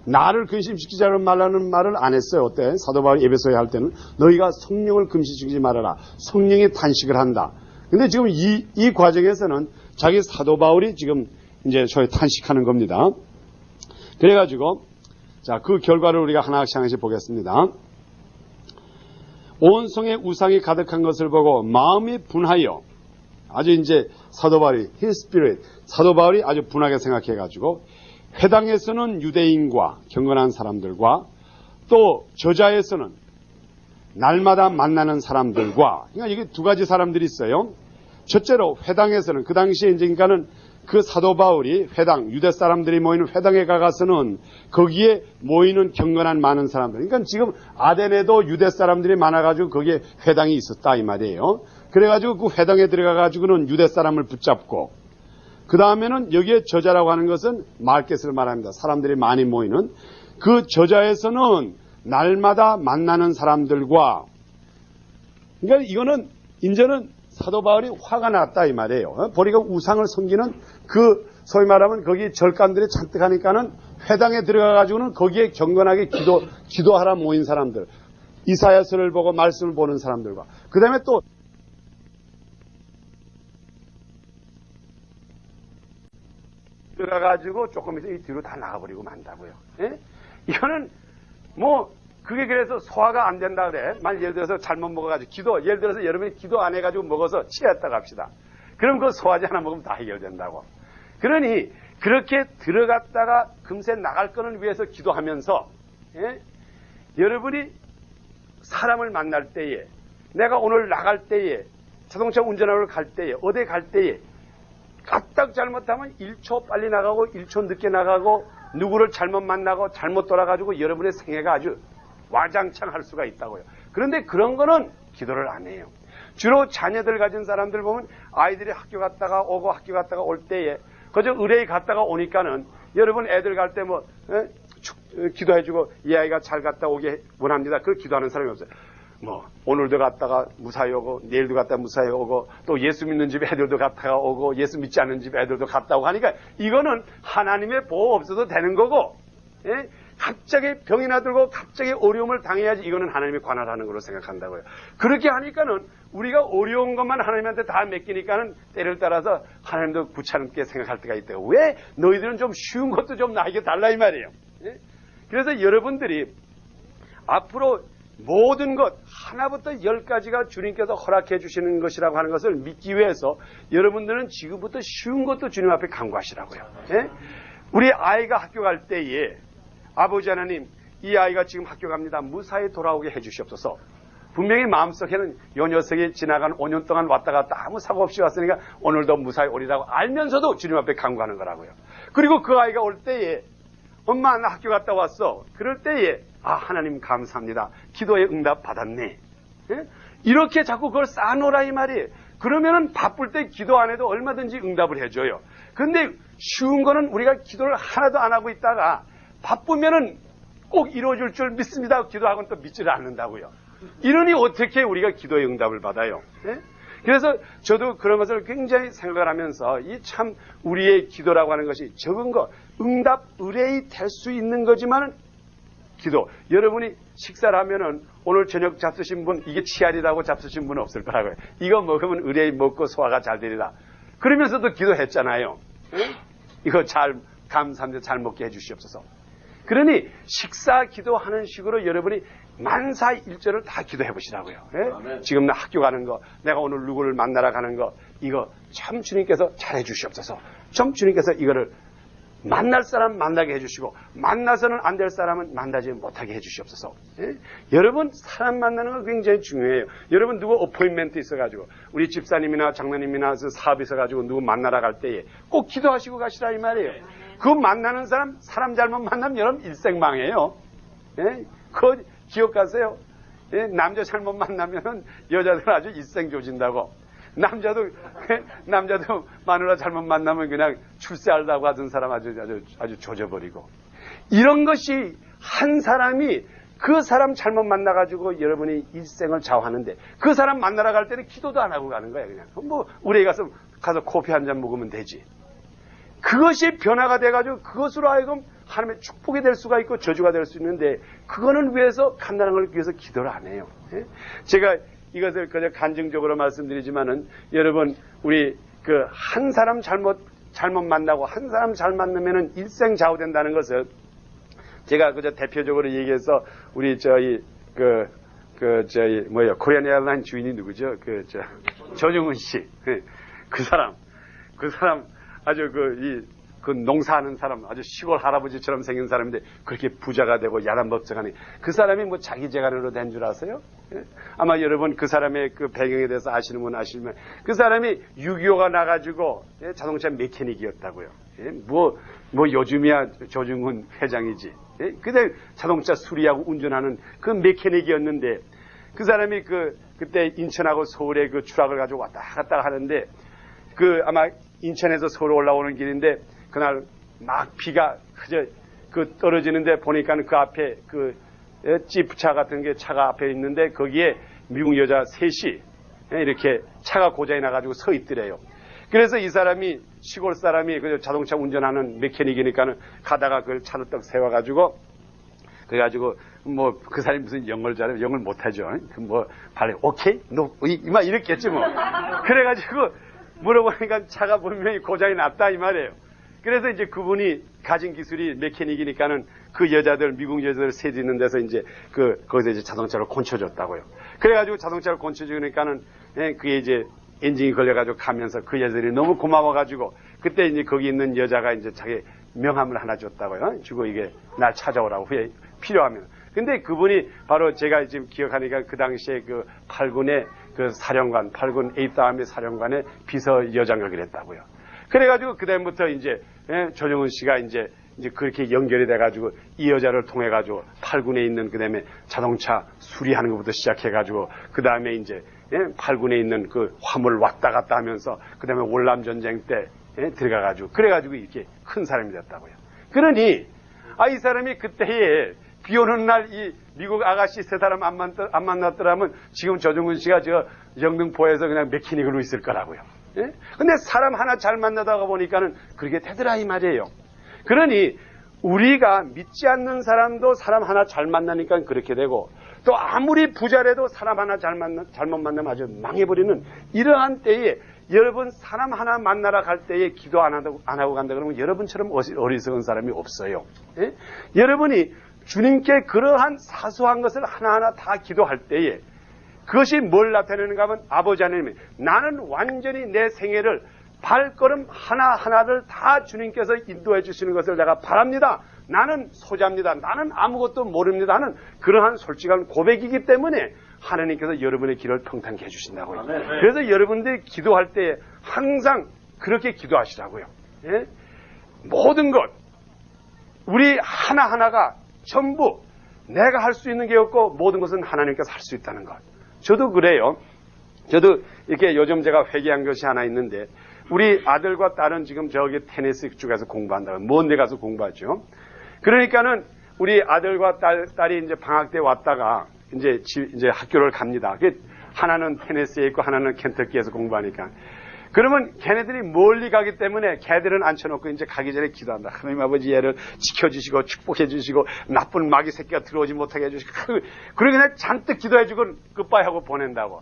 S1: 나를 근심시키지 말라는 말을 안 했어요. 어때? 사도 바울이 에베소에 할 때는 너희가 성령을 금시시키지 말아라. 성령의 탄식을 한다. 근데 지금 이 과정에서는 자기 사도 바울이 지금 이제 저희 탄식하는 겁니다. 그래가지고 자, 그 결과를 우리가 하나씩 보겠습니다. 온 성에 우상이 가득한 것을 보고 마음이 분하여 아주 이제 사도 바울이 his spirit 사도 바울이 아주 분하게 생각해가지고 회당에서는 유대인과 경건한 사람들과 또 저자에서는 날마다 만나는 사람들과 그러니까 이게 두 가지 사람들이 있어요. 첫째로 회당에서는 그 당시에 이제 그러니까는 그 사도 바울이 회당 유대 사람들이 모이는 회당에 가서는 거기에 모이는 경건한 많은 사람들. 그러니까 지금 아덴에도 유대 사람들이 많아가지고 거기에 회당이 있었다 이 말이에요. 그래가지고 그 회당에 들어가가지고는 유대 사람을 붙잡고 그 다음에는 여기에 저자라고 하는 것은 마르켓을 말합니다. 사람들이 많이 모이는 그 저자에서는 날마다 만나는 사람들과 그러니까 이거는 이제는 사도 바울이 화가 났다 이 말이에요. 보니까 우상을 섬기는 그 소위 말하면 거기 절간들이 잔뜩 하니까는 회당에 들어가가지고는 거기에 경건하게 기도하라 모인 사람들 이사야서를 보고 말씀을 보는 사람들과 그 다음에 또 들어가가지고 조금 있어 이 뒤로 다 나가버리고 만다고요. 예? 이거는 뭐 그게 그래서 소화가 안 된다 그래. 만약 예를 들어서 잘못 먹어가지고 예를 들어서 여러분이 기도 안 해가지고 먹어서 취했다고 합시다. 그럼 그 소화제 하나 먹으면 다 해결된다고. 그러니 그렇게 들어갔다가 금세 나갈 거는 위해서 기도하면서 예? 여러분이 사람을 만날 때에 내가 오늘 나갈 때에 자동차 운전하러 갈 때에 어디 갈 때에 까딱 잘못하면 1초 빨리 나가고 1초 늦게 나가고 누구를 잘못 만나고 잘못 돌아가지고 여러분의 생애가 아주 와장창 할 수가 있다고요. 그런데 그런 거는 기도를 안 해요. 주로 자녀들 가진 사람들 보면 아이들이 학교 갔다가 오고 학교 갔다가 올 때에 그저 의뢰에 갔다가 오니까는 여러분 애들 갈 때 뭐 기도해주고 이 아이가 잘 갔다 오게 원합니다. 그걸 기도하는 사람이 없어요. 뭐 오늘도 갔다가 무사히 오고 내일도 갔다가 무사히 오고 또 예수 믿는 집 애들도 갔다가 오고 예수 믿지 않는 집 애들도 갔다 오고 하니까 이거는 하나님의 보호 없어도 되는 거고 예? 갑자기 병이나 들고 갑자기 어려움을 당해야지 이거는 하나님이 관할하는 걸로 생각한다고요. 그렇게 하니까는 우리가 어려운 것만 하나님한테 다 맡기니까는 때를 따라서 하나님도 귀찮게 생각할 때가 있대요. 왜 너희들은 좀 쉬운 것도 좀 나에게 달라 이 말이에요. 예? 그래서 여러분들이 앞으로 모든 것 하나부터 10가지가 주님께서 허락해 주시는 것이라고 하는 것을 믿기 위해서 여러분들은 지금부터 쉬운 것도 주님 앞에 간구하시라고요. 예? 우리 아이가 학교 갈 때에 아버지 하나님 이 아이가 지금 학교 갑니다. 무사히 돌아오게 해 주시옵소서. 분명히 마음속에는 이 녀석이 지나간 5년 동안 왔다 갔다 아무 사고 없이 왔으니까 오늘도 무사히 오리라고 알면서도 주님 앞에 간구하는 거라고요. 그리고 그 아이가 올 때에 엄마 나 학교 갔다 왔어. 그럴 때에 아 하나님 감사합니다. 기도에 응답 받았네. 예? 이렇게 자꾸 그걸 쌓아놓으라 이 말이에요. 그러면은 바쁠 때 기도 안 해도 얼마든지 응답을 해줘요. 그런데 쉬운 거는 우리가 기도를 하나도 안 하고 있다가 바쁘면은 꼭 이루어질 줄 믿습니다. 기도하고는 또 믿지를 않는다고요. 이러니 어떻게 우리가 기도의 응답을 받아요? 예? 그래서 저도 그런 것을 굉장히 생각을 하면서 이 참 우리의 기도라고 하는 것이 적은 것, 응답, 의뢰이 될 수 있는 거지만 기도. 여러분이 식사를 하면은 오늘 저녁 잡수신 분 이게 치알이라고 잡수신 분은 없을 거라고요. 이거 먹으면 의뢰이 먹고 소화가 잘 되리라. 그러면서도 기도했잖아요. 예? 이거 잘 감사합니다. 잘 먹게 해주시옵소서. 그러니 식사 기도하는 식으로 여러분이 만사일절을 다 기도해 보시라고요. 예? 지금 나 학교 가는 거, 내가 오늘 누구를 만나러 가는 거, 이거 참 주님께서 잘해 주시옵소서. 참 주님께서 이거를 만날 사람 만나게 해주시고 만나서는 안 될 사람은 만나지 못하게 해주시옵소서. 예? 여러분 사람 만나는 거 굉장히 중요해요. 여러분 누구 어포인먼트 있어가지고 우리 집사님이나 장로님이나 사업 있어가지고 누구 만나러 갈 때에 꼭 기도하시고 가시라 이 말이에요. 그 만나는 사람 잘못 만나면 여러분 일생 망해요. 예? 그거 기억하세요. 예? 남자 잘못 만나면 여자들 아주 일생 조진다고. 남자도 마누라 잘못 만나면 그냥 출세하려고 하던 사람 아주 조져버리고. 이런 것이 한 사람이 그 사람 잘못 만나가지고 여러분이 일생을 좌우하는데 그 사람 만나러 갈 때는 기도도 안 하고 가는 거야 그냥. 뭐 우리 가서 커피 한 잔 먹으면 되지. 그것이 변화가 돼가지고 그것으로 하여금 하나님의 축복이 될 수가 있고 저주가 될 수 있는데 그거는 위해서 간단한 걸 위해서 기도를 안 해요. 예? 제가 이것을 그저 간증적으로 말씀드리지만은 여러분 우리 그 한 사람 잘못 만나고 한 사람 잘 만나면은 일생 좌우된다는 것을 제가 그저 대표적으로 얘기해서 우리 저희 코리안 에어라인 주인이 누구죠? 조중훈 씨. 그 사람 아주 그 농사하는 사람, 아주 시골 할아버지처럼 생긴 사람인데 그렇게 부자가 되고 야단법정하니 그 사람이 뭐 자기 재간으로 된 줄 아세요? 예? 아마 여러분 그 사람의 그 배경에 대해서 아시는 분 아시면 그 사람이 6.25가 나가지고 자동차 메케닉이었다고요. 예? 뭐 요즘이야 조중훈 회장이지. 예? 그때 자동차 수리하고 운전하는 그 메케닉이었는데 그 사람이 그때 인천하고 서울에 그 추락을 가지고 왔다 갔다 하는데 아마 인천에서 서울 올라오는 길인데 그날 막 비가 떨어지는데 보니까 그 앞에 지프차 같은 게 차가 앞에 있는데 거기에 미국 여자 셋이 이렇게 차가 고장이 나가지고 서 있더래요. 그래서 이 사람이 시골 사람이 자동차 운전하는 메케닉이니까는 가다가 그걸 차를 떡 세워가지고 그래가지고 뭐 그 사람이 무슨 영어를 잘해 영어를 못하죠. 발에 오케이 막 이랬겠지 뭐. 그래가지고 물어보니까 차가 분명히 고장이 났다 이 말이에요. 그래서 이제 그분이 가진 기술이 메케닉이니까는 그 여자들 미국 여자들 셋 있는 데서 이제 거기서 이제 자동차를 곤쳐줬다고요. 그래가지고 자동차를 곤쳐주니까는 그게 이제 엔진이 걸려가지고 가면서 그 여자들이 너무 고마워가지고 그때 이제 거기 있는 여자가 이제 자기 명함을 하나 줬다고요. 주고 이게 날 찾아오라고 후에 필요하면. 근데 그분이 바로 제가 지금 기억하니까 그 당시에 8군의 사령관, 8군 8th Army 사령관의 비서 여장역을 했다고요. 그래가지고 그다음부터 이제 조정훈 씨가 이제 그렇게 연결이 돼가지고 이 여자를 통해가지고 8군에 있는 그다음에 자동차 수리하는 것부터 시작해가지고 그다음에 이제 8군에 있는 그 화물 왔다 갔다 하면서 그다음에 월남 전쟁 때 들어가가지고 그래가지고 이렇게 큰 사람이 됐다고요. 그러니 이 사람이 그때에 비 오는 날 이 미국 아가씨 세 사람 안 만났더라면 지금 조정훈 씨가 영등포에서 그냥 메케닉으로 있을 거라고요. 예? 근데 사람 하나 잘 만나다가 보니까는 그렇게 되더라 이 말이에요. 그러니 우리가 믿지 않는 사람도 사람 하나 잘 만나니까 그렇게 되고 또 아무리 부자라도 사람 하나 잘못 만나면 아주 망해버리는 이러한 때에 여러분 사람 하나 만나러 갈 때에 기도 안 하고 간다 그러면 여러분처럼 어리석은 사람이 없어요. 예? 여러분이 주님께 그러한 사소한 것을 하나하나 다 기도할 때에 그것이 뭘 나타내는가 하면 아버지 하나님이 나는 완전히 내 생애를 발걸음 하나하나를 다 주님께서 인도해 주시는 것을 내가 바랍니다. 나는 소자입니다. 나는 아무것도 모릅니다 하는 그러한 솔직한 고백이기 때문에 하나님께서 여러분의 길을 평탄케 해주신다고요. 그래서 여러분들이 기도할 때 항상 그렇게 기도하시라고요. 예? 모든 것 우리 하나하나가 전부 내가 할 수 있는 게 없고 모든 것은 하나님께서 할 수 있다는 것. 저도 그래요. 저도 이렇게 요즘 제가 회개한 것이 하나 있는데 우리 아들과 딸은 지금 저기 테네시 쪽에서 공부한다고 먼 데 가서 공부하죠. 그러니까는 우리 아들과 딸이 이제 방학 때 왔다가 이제 학교를 갑니다. 하나는 테네시에 있고 하나는 켄터키에서 공부하니까. 그러면 걔네들이 멀리 가기 때문에 걔들은 앉혀놓고 이제 가기 전에 기도한다. 하나님 아버지 얘를 지켜주시고 축복해주시고 나쁜 마귀 새끼가 들어오지 못하게 해주시고 그리고 그냥 잔뜩 기도해주고 굿바이 하고 보낸다고.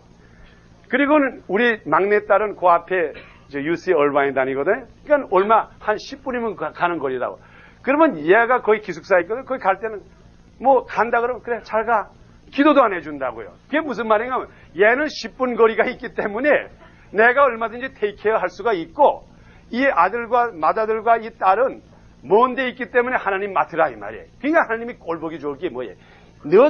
S1: 그리고는 우리 막내딸은 그 앞에 UC 얼바인 다니거든. 그러니까 얼마 한 10분이면 가는 거리라고. 그러면 얘가 거의 기숙사에 있거든. 거기 갈 때는 뭐 간다 그러면 그래 잘 가. 기도도 안 해준다고요. 그게 무슨 말인가 하면 얘는 10분 거리가 있기 때문에 내가 얼마든지 테이크케어 할 수가 있고 이 아들과 맏아들과 이 딸은 먼 데 있기 때문에 하나님 맡으라 이 말이에요. 그러니까 하나님이 꼴보기 좋을 게 뭐예요?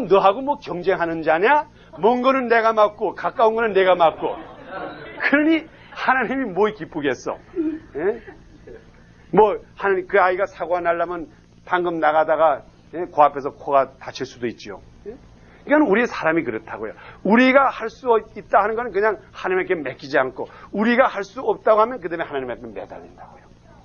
S1: 너하고 뭐 경쟁하는 자냐? 먼 거는 내가 맡고 가까운 거는 내가 맡고 그러니 하나님이 뭐 기쁘겠어? 예? 뭐 하나님 그 아이가 사고가 날려면 방금 나가다가 그 앞에서 코가 다칠 수도 있죠. 예? 그러니까 우리 사람이 그렇다고요. 우리가 할 수 있다 하는 건 그냥 하나님에게 맡기지 않고 우리가 할 수 없다고 하면 그 다음에 하나님에게 매달린다고요.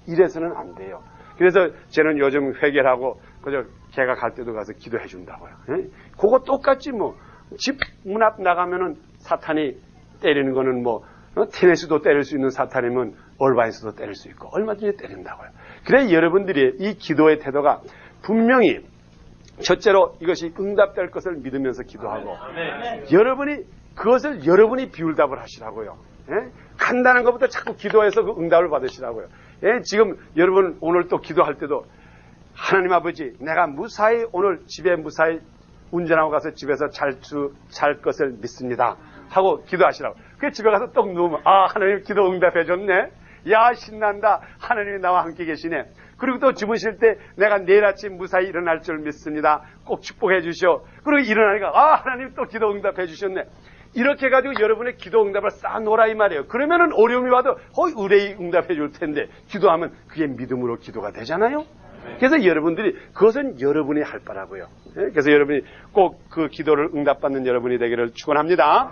S1: 이래서는 안 돼요. 그래서 저는 요즘 회개하고 그저 걔가 갈 때도 가서 기도해 준다고요. 예? 그거 똑같지 뭐. 집 문 앞 나가면은 사탄이 때리는 거는 뭐 테네스도 때릴 수 있는 사탄이면 얼바인스도 때릴 수 있고 얼마든지 때린다고요. 그래 여러분들이 이 기도의 태도가 분명히 첫째로 이것이 응답될 것을 믿으면서 기도하고 여러분이 그것을 여러분이 비울답을 하시라고요. 예? 간단한 것부터 자꾸 기도해서 그 응답을 받으시라고요. 예? 지금 여러분 오늘 또 기도할 때도 하나님 아버지 내가 무사히 오늘 집에 무사히 운전하고 가서 집에서 잘 것을 믿습니다 하고 기도하시라고. 그 집에 가서 떡 누우면 아 하나님 기도 응답해 줬네. 야 신난다. 하나님이 나와 함께 계시네. 그리고 또 주무실 때 내가 내일 아침 무사히 일어날 줄 믿습니다. 꼭 축복해 주시오. 그리고 일어나니까 아 하나님 또 기도 응답해 주셨네. 이렇게 해가지고 여러분의 기도 응답을 쌓아놓으라 이 말이에요. 그러면은 어려움이 와도 의뢰의 응답해 줄 텐데 기도하면 그게 믿음으로 기도가 되잖아요. 그래서 여러분들이 그것은 여러분이 할 바라고요. 그래서 여러분이 꼭 그 기도를 응답받는 여러분이 되기를 축원합니다.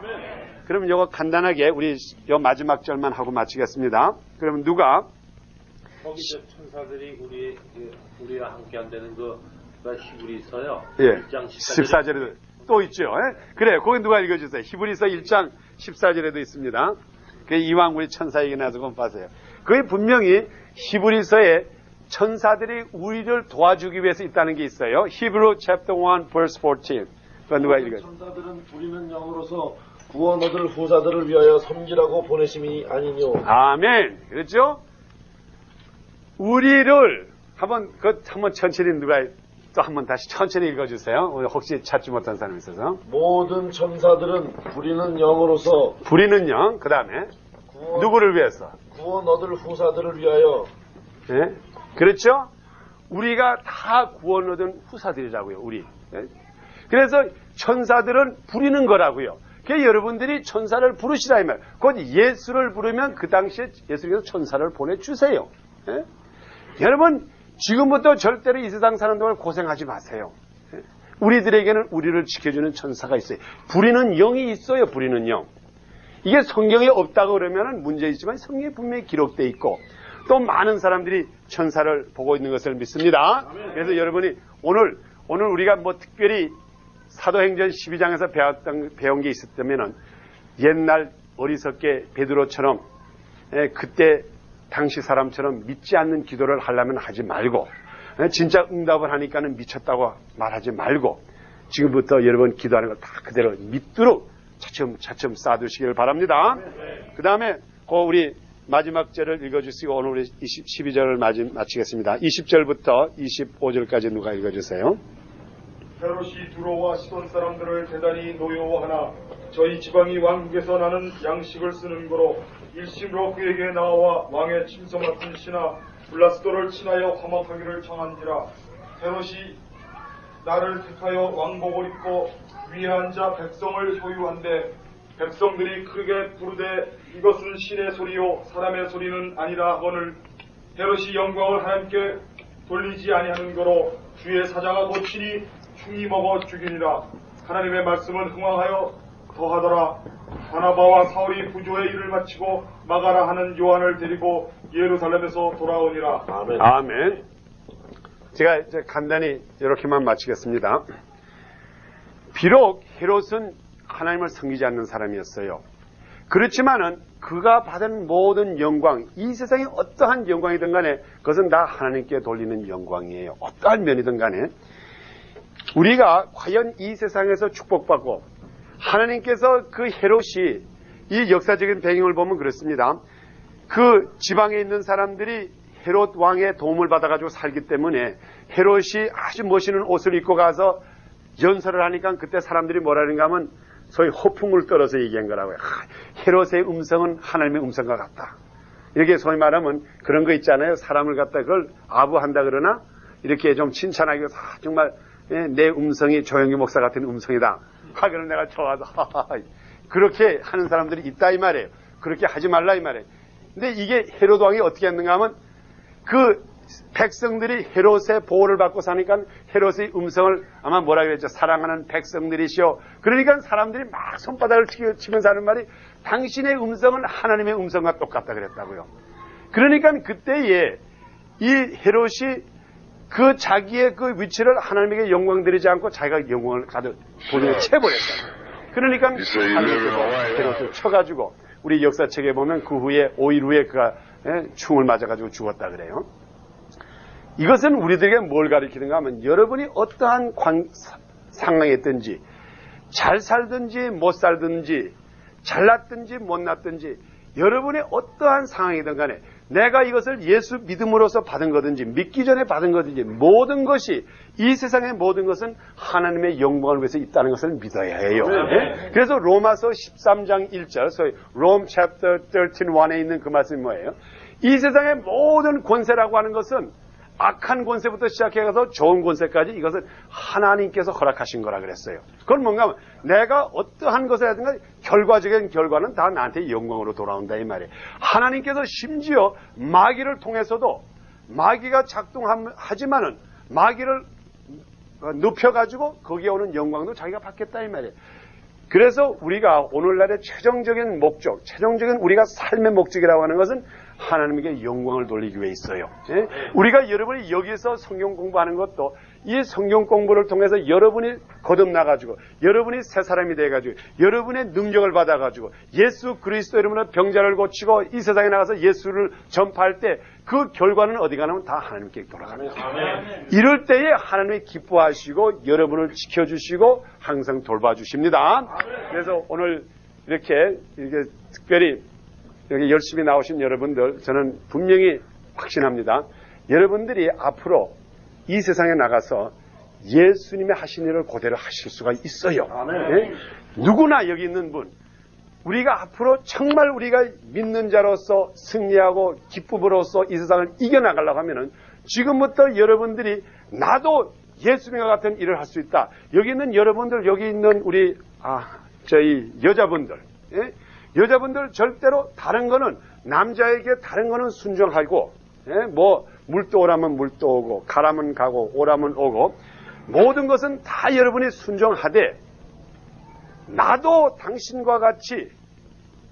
S1: 그러면 이거 간단하게 우리 요 마지막 절만 하고 마치겠습니다. 그러면 누가
S4: 거기 천사들이 우리와 함께 한다는 그가 히브리서요.
S1: 예,
S4: 1장
S1: 14절에도 또 있죠. 예? 그래, 거기 누가 읽어주세요. 히브리서 1장 14절에도 있습니다. 그 이왕 우리 천사 얘기 나서 한번 봐세요. 그게 분명히 히브리서에 천사들이 우리를 도와주기 위해서 있다는 게 있어요. 히브리 chapter 1 verse 14. 그 누가 읽어요?
S5: 천사들은 부리는 영으로서 구원 얻을 후사들을 위하여 섬기라고 보내심이 아니뇨.
S1: 아멘. 그렇죠? 우리를 한번 천천히 누가 또 한번 다시 천천히 읽어주세요. 혹시 찾지 못한 사람이 있어서.
S5: 모든 천사들은 부리는 영으로서
S1: 부리는 영. 그 다음에 누구를 위해서?
S5: 구원 얻을 후사들을 위하여.
S1: 예? 그렇죠? 우리가 다 구원 얻은 후사들이라고요. 우리. 예? 그래서 천사들은 부리는 거라고요. 그래서 여러분들이 천사를 부르시라 이 말. 곧 예수를 부르면 그 당시에 예수님께서 천사를 보내주세요. 예? 여러분 지금부터 절대로 이 세상 사는 동안 고생하지 마세요. 예? 우리들에게는 우리를 지켜주는 천사가 있어요. 부리는 영이 있어요. 부리는 영. 이게 성경에 없다고 그러면 문제 있지만 성경에 분명히 기록되어 있고 또 많은 사람들이 천사를 보고 있는 것을 믿습니다. 그래서 여러분이 오늘 우리가 뭐 특별히 사도행전 12장에서 배운 게 있었다면 옛날 어리석게 베드로처럼 그때 당시 사람처럼 믿지 않는 기도를 하려면 하지 말고 진짜 응답을 하니까는 미쳤다고 말하지 말고 지금부터 여러분 기도하는 걸 다 그대로 믿도록 차츰 쌓아두시기를 바랍니다. 그 다음에 우리 마지막 절을 읽어주시고 오늘 우리 12절을 마치겠습니다. 20절부터 25절까지 누가 읽어주세요.
S6: 헤롯이 두로와 시돈 사람들을 대단히 노여워하나 저희 지방이 왕국에서 나는 양식을 쓰는 거로 일심으로 그에게 나와 왕의 침성 같은 신하 블라스도를 친하여 화목하기를 청한지라. 헤롯이 나를 택하여 왕복을 입고 위에 앉아 백성을 소유한데 백성들이 크게 부르되 이것은 신의 소리요 사람의 소리는 아니라 하거늘 헤롯이 영광을 하나님께 돌리지 아니하는 거로 주의 사자가 고치니 충이 먹어 죽이니라. 하나님의 말씀은 흥왕하여 더하더라. 바나바와 사울이 부조의 일을 마치고 마가라 하는 요한을 데리고 예루살렘에서 돌아오니라.
S5: 아멘.
S1: 아멘. 제가 이제 간단히 이렇게만 마치겠습니다. 비록 헤롯은 하나님을 섬기지 않는 사람이었어요. 그렇지만은 그가 받은 모든 영광, 이 세상에 어떠한 영광이든 간에 그것은 다 하나님께 돌리는 영광이에요. 어떠한 면이든 간에 우리가 과연 이 세상에서 축복받고 하나님께서 그 헤롯이 이 역사적인 배경을 보면 그렇습니다. 그 지방에 있는 사람들이 헤롯 왕의 도움을 받아가지고 살기 때문에 헤롯이 아주 멋있는 옷을 입고 가서 연설을 하니까 그때 사람들이 뭐라는가 하면 소위 호풍을 떨어서 얘기한 거라고요. 헤롯의 음성은 하나님의 음성과 같다. 이렇게 소위 말하면 그런 거 있잖아요. 사람을 갖다 그걸 아부한다 그러나 이렇게 좀 칭찬하기 정말 내 음성이 조영기 목사 같은 음성이다. 하기는 내가 좋아서 그렇게 하는 사람들이 있다 이 말이에요. 그렇게 하지 말라 이 말이에요. 근데 이게 헤롯 왕이 어떻게 했는가 하면 그 백성들이 헤롯의 보호를 받고 사니까 헤롯의 음성을 아마 뭐라 그랬죠? 사랑하는 백성들이시오. 그러니까 사람들이 막 손바닥을 치면서 하는 말이 당신의 음성은 하나님의 음성과 똑같다 그랬다고요. 그러니까 그때에 이 헤롯이 그 자기의 그 위치를 하나님에게 영광 드리지 않고 자기가 영광을 가득 본인에 채버렸다. 그러니까 하나님께서 헤롯을 쳐가지고 우리 역사책에 보면 그 후에 5일 후에 그가 충을 맞아가지고 죽었다 그래요. 이것은 우리들에게 뭘 가르치는가 하면 여러분이 어떠한 상황에 있든지 잘 살든지 못 살든지 잘났든지 못났든지 여러분의 어떠한 상황이든 간에 내가 이것을 예수 믿음으로써 받은 거든지 믿기 전에 받은 거든지 모든 것이 이 세상의 모든 것은 하나님의 영광을 위해서 있다는 것을 믿어야 해요. 네? 그래서 로마서 13장 1절 소위 Rome chapter 13:1에 있는 그 말씀이 뭐예요? 이 세상의 모든 권세라고 하는 것은 악한 권세부터 시작해서 좋은 권세까지 이것은 하나님께서 허락하신 거라 그랬어요. 그건 뭔가 하면 내가 어떠한 것을 하든가 결과적인 결과는 다 나한테 영광으로 돌아온다 이 말이에요. 하나님께서 심지어 마귀를 통해서도 마귀가 작동하지만은 마귀를 눕혀가지고 거기에 오는 영광도 자기가 받겠다 이 말이에요. 그래서 우리가 오늘날의 최종적인 목적, 최종적인 우리가 삶의 목적이라고 하는 것은 하나님에게 영광을 돌리기 위해 있어요. 예? 우리가 여러분이 여기서 성경 공부하는 것도 이 성경 공부를 통해서 여러분이 거듭나가지고 여러분이 새 사람이 돼가지고 여러분의 능력을 받아가지고 예수 그리스도 이름으로 병자를 고치고 이 세상에 나가서 예수를 전파할 때 그 결과는 어디 가냐면 다 하나님께 돌아갑니다. 이럴 때에 하나님이 기뻐하시고 여러분을 지켜주시고 항상 돌봐주십니다. 그래서 오늘 이렇게 특별히 여기 열심히 나오신 여러분들 저는 분명히 확신합니다. 여러분들이 앞으로 이 세상에 나가서 예수님의 하신 일을 그대로 하실 수가 있어요. 네? 누구나 여기 있는 분 우리가 앞으로 정말 우리가 믿는 자로서 승리하고 기쁨으로써 이 세상을 이겨나가려고 하면은 지금부터 여러분들이 나도 예수님과 같은 일을 할 수 있다. 여기 있는 여러분들 여기 있는 우리 저희 여자분들 예? 여자분들 절대로 다른 거는 남자에게 다른 거는 순종하고 예? 뭐 물도 오라면 물도 오고 가라면 가고 오라면 오고 모든 것은 다 여러분이 순종하되 나도 당신과 같이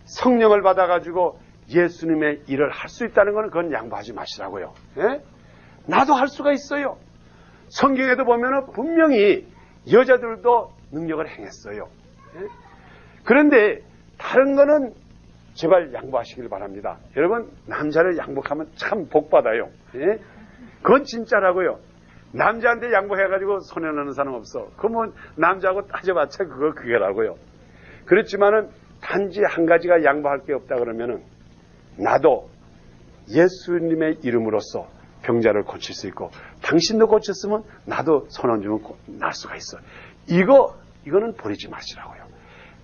S1: 성령을 받아가지고 예수님의 일을 할 수 있다는 것은 그건 양보하지 마시라고요. 예? 나도 할 수가 있어요. 성경에도 보면은 분명히 여자들도 능력을 행했어요. 예? 그런데 다른 거는 제발 양보하시길 바랍니다. 여러분 남자를 양보하면 참 복받아요. 예? 그건 진짜라고요. 남자한테 양보해가지고 손해나는 사람 없어. 그러면 남자하고 따져봤자 그게라고요. 그렇지만은 단지 한 가지가 양보할 게 없다 그러면은 나도 예수님의 이름으로써 병자를 고칠 수 있고 당신도 고쳤으면 나도 손 얹으면 날 수가 있어. 이거는 버리지 마시라고요.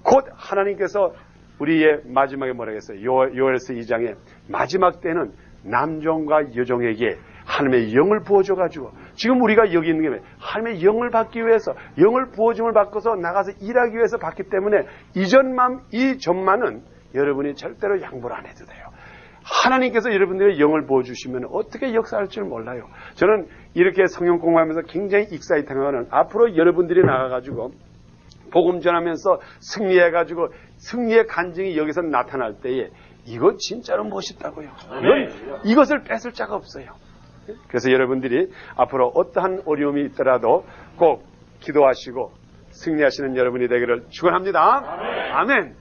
S1: 곧 하나님께서 우리의 마지막에 뭐라고 했어요? 요엘서 2장에 마지막 때는 남종과 여종에게 하나님의 영을 부어줘가지고 지금 우리가 여기 있는 게 하나님의 영을 받기 위해서 영을 부어줌을 받고서 나가서 일하기 위해서 받기 때문에 이 전만은 여러분이 절대로 양보를 안 해도 돼요. 하나님께서 여러분들의 영을 부어주시면 어떻게 역사할 줄 몰라요. 저는 이렇게 성경 공부하면서 굉장히 익사이팅한 거는 앞으로 여러분들이 나가가지고 복음 전하면서 승리해가지고 승리의 간증이 여기서 나타날 때에 이거 진짜로 멋있다고요. 이것을 뺏을 자가 없어요. 그래서 여러분들이 앞으로 어떠한 어려움이 있더라도 꼭 기도하시고 승리하시는 여러분이 되기를 축원합니다. 아멘.